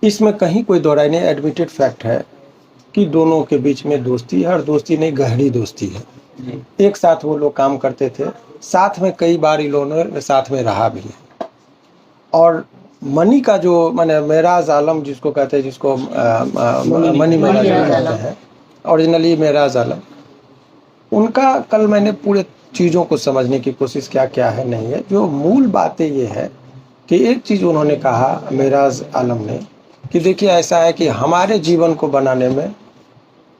इसमें कहीं कोई दो राय नहीं, एडमिटेड फैक्ट है कि दोनों के बीच में दोस्ती है, और दोस्ती नहीं गहरी दोस्ती है। एक साथ वो लोग काम करते थे, साथ में कई बार इन लोगों ने साथ में रहा भी है। और मनी का जो माने मेराज आलम जिसको कहते हैं, जिसको मनी मेराज कहते हैं, ओरिजिनली मेराज आलम, उनका कल मैंने पूरे चीज़ों को समझने की कोशिश क्या क्या है नहीं है। जो मूल बातें ये है कि एक चीज़ उन्होंने कहा मेराज आलम ने कि देखिए ऐसा है कि हमारे जीवन को बनाने में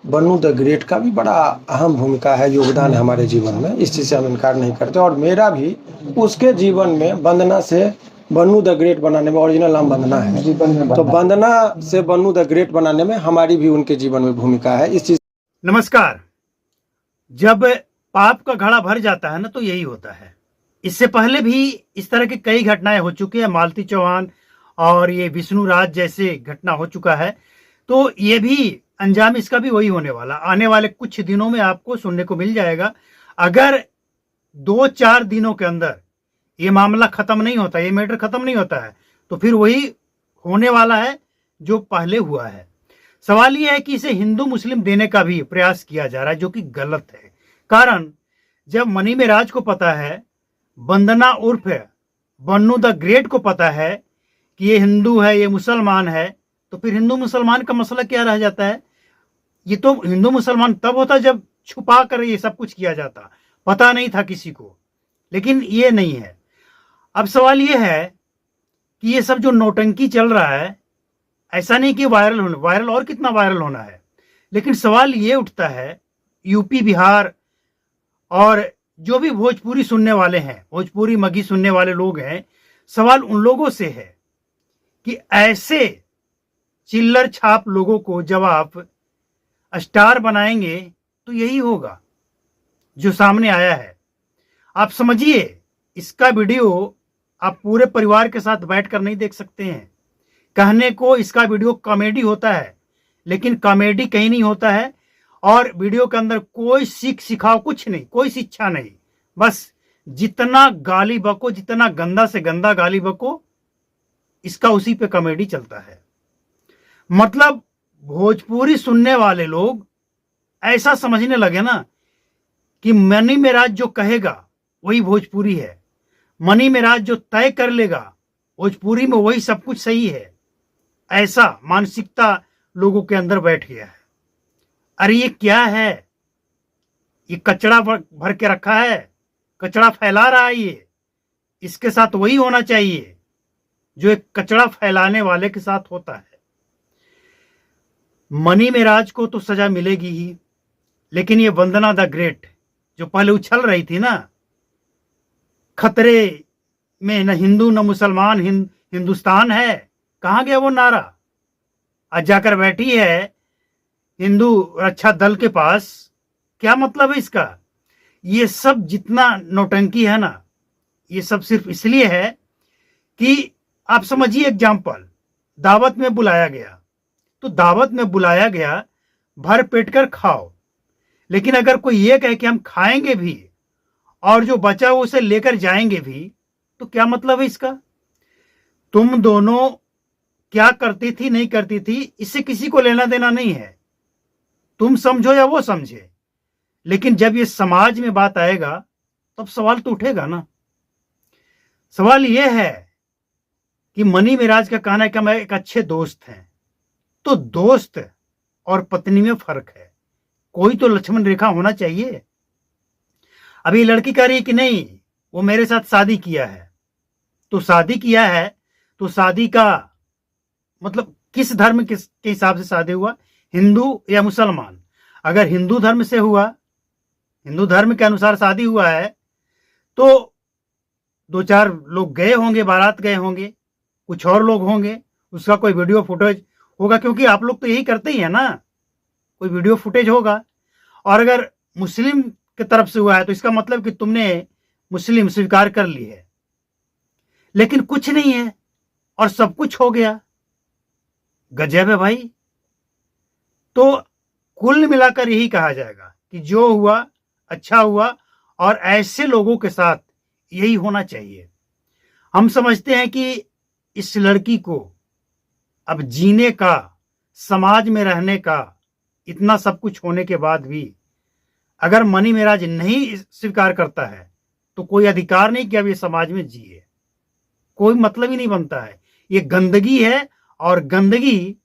बन्नू द ग्रेट का भी बड़ा अहम भूमिका है, योगदान है हमारे जीवन में, इस चीज़ से हम इनकार नहीं करते। और मेरा भी उसके जीवन में वंदना से बन्नू द ग्रेट बनाने में, ओरिजिनल नाम वंदना है, तो वंदना से बन्नू द ग्रेट बनाने में हमारी भी उनके जीवन में भूमिका है। इस चीज़ नमस्कार। जब पाप का घड़ा भर जाता है ना तो यही होता है। इससे पहले भी इस तरह की कई घटनाएं हो चुकी है, मालती चौहान और ये विष्णु राज जैसे घटना हो चुका है, तो ये भी अंजाम इसका भी वही होने वाला। आने वाले कुछ दिनों में आपको सुनने को मिल जाएगा। अगर 2-4 दिनों के अंदर ये मामला खत्म नहीं होता, ये मैटर खत्म नहीं होता है, तो फिर वही होने वाला है जो पहले हुआ है। सवाल यह है कि इसे हिंदू मुस्लिम देने का भी प्रयास किया जा रहा है, जो कि गलत है। कारण जब मनी मेराज को पता है, वंदना उर्फ बन्नू द ग्रेट को पता है कि ये हिंदू है, ये मुसलमान है, तो फिर हिंदू मुसलमान का मसला क्या रह जाता है। ये तो हिंदू मुसलमान तब होता जब छुपा कर ये सब कुछ किया जाता, पता नहीं था किसी को, लेकिन ये नहीं है। अब सवाल ये है कि ये सब जो नौटंकी चल रहा है, ऐसा नहीं कि वायरल और कितना वायरल होना है, लेकिन सवाल ये उठता है यूपी बिहार और जो भी भोजपुरी सुनने वाले हैं, भोजपुरी मगही सुनने वाले लोग हैं, सवाल उन लोगों से है कि ऐसे चिल्लर छाप लोगों को जब आप स्टार बनाएंगे तो यही होगा जो सामने आया है। आप समझिए, इसका वीडियो आप पूरे परिवार के साथ बैठकर नहीं देख सकते हैं। कहने को इसका वीडियो कॉमेडी होता है, लेकिन कॉमेडी कहीं नहीं होता है। और वीडियो के अंदर कोई सीख सिखाओ कुछ नहीं, कोई शिक्षा नहीं, बस जितना गाली बको, जितना गंदा से गंदा गाली बको, इसका उसी पे कॉमेडी चलता है। मतलब भोजपुरी सुनने वाले लोग ऐसा समझने लगे ना कि मनी मेराज जो कहेगा वही भोजपुरी है, मनी मेराज जो तय कर लेगा भोजपुरी में वही सब कुछ सही है। ऐसा मानसिकता लोगों के अंदर बैठ गया है। अरे ये क्या है, ये कचरा भर के रखा है, कचरा फैला रहा है ये। इसके साथ वही होना चाहिए जो एक कचरा फैलाने वाले के साथ होता है। मनी मेराज को तो सजा मिलेगी ही, लेकिन ये वंदना द ग्रेट जो पहले उछल रही थी ना, खतरे में न हिंदू न मुसलमान, हिंदुस्तान है, कहां गया वो नारा। आज जाकर बैठी है हिंदू रक्षा दल के पास। क्या मतलब है इसका। ये सब जितना नौटंकी है ना, ये सब सिर्फ इसलिए है कि आप समझिए, एग्जाम्पल, दावत में बुलाया गया तो दावत में बुलाया गया, भर पेट कर खाओ। लेकिन अगर कोई ये कहे कि हम खाएंगे भी और जो बचा वो उसे लेकर जाएंगे भी, तो क्या मतलब है इसका। तुम दोनों क्या करती थी नहीं करती थी, इससे किसी को लेना देना नहीं है। तुम समझो या वो समझे, लेकिन जब ये समाज में बात आएगा तब सवाल तो उठेगा ना। सवाल ये है कि मनी मेराज का कहना है कि हम एक अच्छे दोस्त हैं, तो दोस्त और पत्नी में फर्क है, कोई तो लक्ष्मण रेखा होना चाहिए। अभी लड़की कह रही है कि नहीं वो मेरे साथ शादी किया है, तो शादी किया है तो शादी का मतलब किस धर्म के हिसाब से शादी हुआ, हिंदू या मुसलमान। अगर हिंदू धर्म से हुआ, हिंदू धर्म के अनुसार शादी हुआ है, तो 2-4 लोग गए होंगे, बारात गए होंगे, कुछ और लोग होंगे, उसका कोई वीडियो फुटेज होगा, क्योंकि आप लोग तो यही करते ही है ना, कोई वीडियो फुटेज होगा। और अगर मुस्लिम की तरफ से हुआ है तो इसका मतलब कि तुमने मुस्लिम स्वीकार कर ली है, लेकिन कुछ नहीं है और सब कुछ हो गया। गजब है भाई। तो कुल मिलाकर यही कहा जाएगा कि जो हुआ अच्छा हुआ, और ऐसे लोगों के साथ यही होना चाहिए। हम समझते हैं कि इस लड़की को अब जीने का, समाज में रहने का, इतना सब कुछ होने के बाद भी अगर मनी मेराज नहीं स्वीकार करता है तो कोई अधिकार नहीं कि अब ये समाज में जिए, कोई मतलब ही नहीं बनता है। ये गंदगी है और गंदगी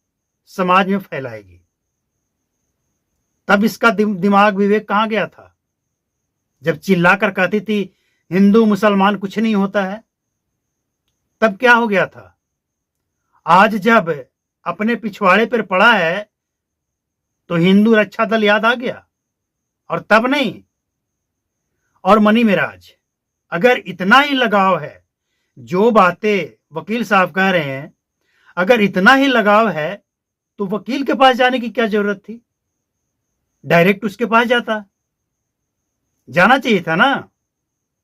समाज में फैलाएगी। तब इसका दिमाग विवेक कहां गया था जब चिल्लाकर कहती थी हिंदू मुसलमान कुछ नहीं होता है? तब क्या हो गया था? आज जब अपने पिछवाड़े पर पड़ा है तो हिंदू रक्षा दल याद आ गया, और तब नहीं। और मनी मेराज, अगर इतना ही लगाव है, जो बातें वकील साहब कह रहे हैं, अगर इतना ही लगाव है तो वकील के पास जाने की क्या जरूरत थी? डायरेक्ट उसके पास जाना चाहिए था ना,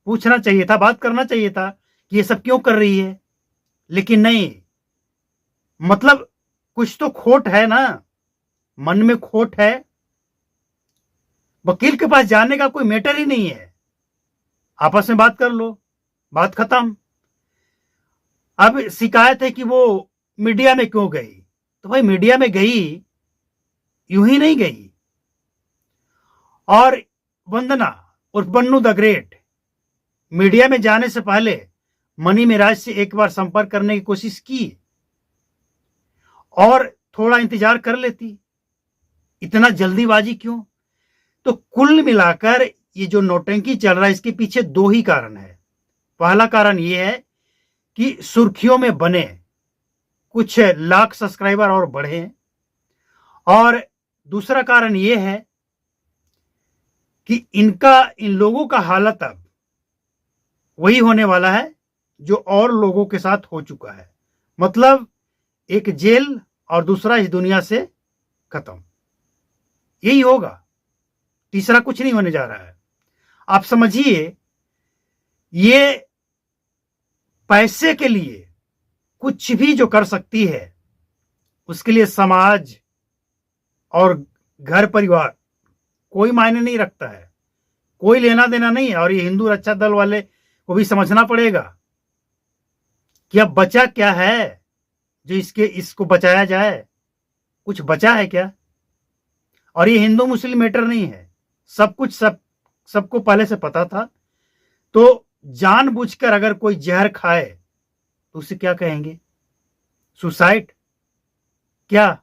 पूछना चाहिए था, बात करना चाहिए था कि ये सब क्यों कर रही है। लेकिन नहीं, मतलब कुछ तो खोट है ना, मन में खोट है। वकील के पास जाने का कोई मैटर ही नहीं है, आपस में बात कर लो, बात खत्म। अब शिकायत है कि वो मीडिया में क्यों गई, तो भाई मीडिया में गई, यूं ही नहीं गई। और वंदना उर्फ बन्नू द ग्रेट मीडिया में जाने से पहले मनी मेराज से एक बार संपर्क करने की कोशिश की और थोड़ा इंतजार कर लेती। इतना जल्दीबाजी क्यों? तो कुल मिलाकर ये जो नौटंकी चल रहा है, इसके पीछे दो ही कारण है। पहला कारण ये है कि सुर्खियों में बने, कुछ लाख सब्सक्राइबर और बढ़े, और दूसरा कारण ये है कि इन लोगों का हालत अब वही होने वाला है जो और लोगों के साथ हो चुका है। मतलब एक जेल और दूसरा इस दुनिया से खत्म, यही होगा। तीसरा कुछ नहीं होने जा रहा है। आप समझिए, ये पैसे के लिए कुछ भी जो कर सकती है, उसके लिए समाज और घर परिवार कोई मायने नहीं रखता है, कोई लेना देना नहीं है। और ये हिंदू रक्षा दल वाले को भी समझना पड़ेगा कि अब बचा क्या है जो इसको बचाया जाए। कुछ बचा है क्या? और ये हिंदू मुस्लिम मैटर नहीं है, सब कुछ सबको पहले से पता था। तो जानबूझकर अगर कोई जहर खाए तो उसे क्या कहेंगे? सुसाइड? क्या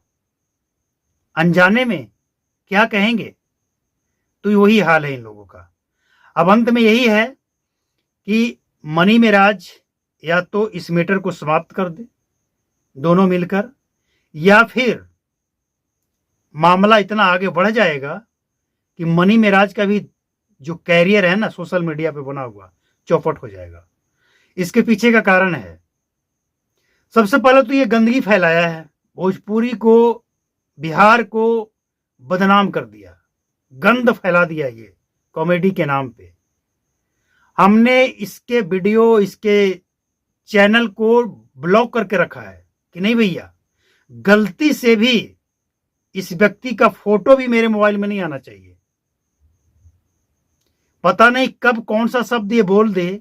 अनजाने में क्या कहेंगे? तो वही हाल है इन लोगों का। अब अंत में यही है कि मनी मेराज या तो इस मैटर को समाप्त कर दे दोनों मिलकर, या फिर मामला इतना आगे बढ़ जाएगा कि मनी मेराज का भी जो कैरियर है ना सोशल मीडिया पे बना हुआ, चौपट हो जाएगा। इसके पीछे का कारण है, सबसे पहले तो ये गंदगी फैलाया है, भोजपुरी को, बिहार को बदनाम कर दिया, गंद फैला दिया ये कॉमेडी के नाम पे। हमने इसके वीडियो, इसके चैनल को ब्लॉक करके रखा है कि नहीं भैया, गलती से भी इस व्यक्ति का फोटो भी मेरे मोबाइल में नहीं आना चाहिए। पता नहीं कब कौन सा शब्द ये बोल दे,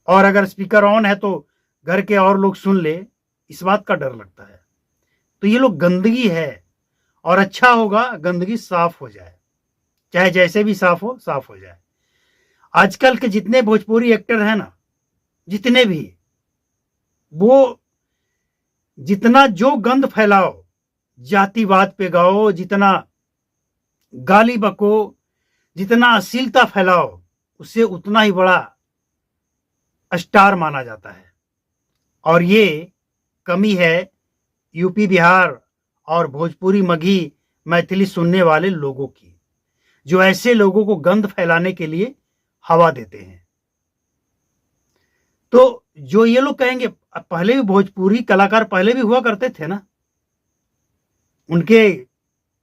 और अगर स्पीकर ऑन है तो घर के और लोग सुन ले, इस बात का डर लगता है। तो ये लोग गंदगी है, और अच्छा होगा गंदगी साफ हो जाए, चाहे जैसे भी साफ हो जाए। आजकल के जितने भोजपुरी एक्टर हैं ना, जितने भी, वो जितना जो गंद फैलाओ, जातिवाद पे गाओ, जितना गाली बको, जितना अश्लीलता फैलाओ, उससे उतना ही बड़ा स्टार माना जाता है। और ये कमी है यूपी, बिहार और भोजपुरी, मगही, मैथिली सुनने वाले लोगों की, जो ऐसे लोगों को गंद फैलाने के लिए हवा देते हैं। तो जो ये लोग कहेंगे, पहले भी भोजपुरी कलाकार पहले भी हुआ करते थे ना, उनके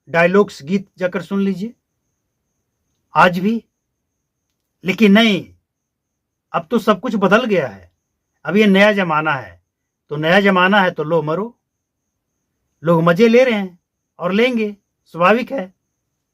डायलॉग्स, गीत जाकर सुन लीजिए आज भी। लेकिन नहीं, अब तो सब कुछ बदल गया है। अब ये नया जमाना है, तो नया जमाना है तो लो मरो, लोग मजे ले रहे हैं और लेंगे, स्वाभाविक है।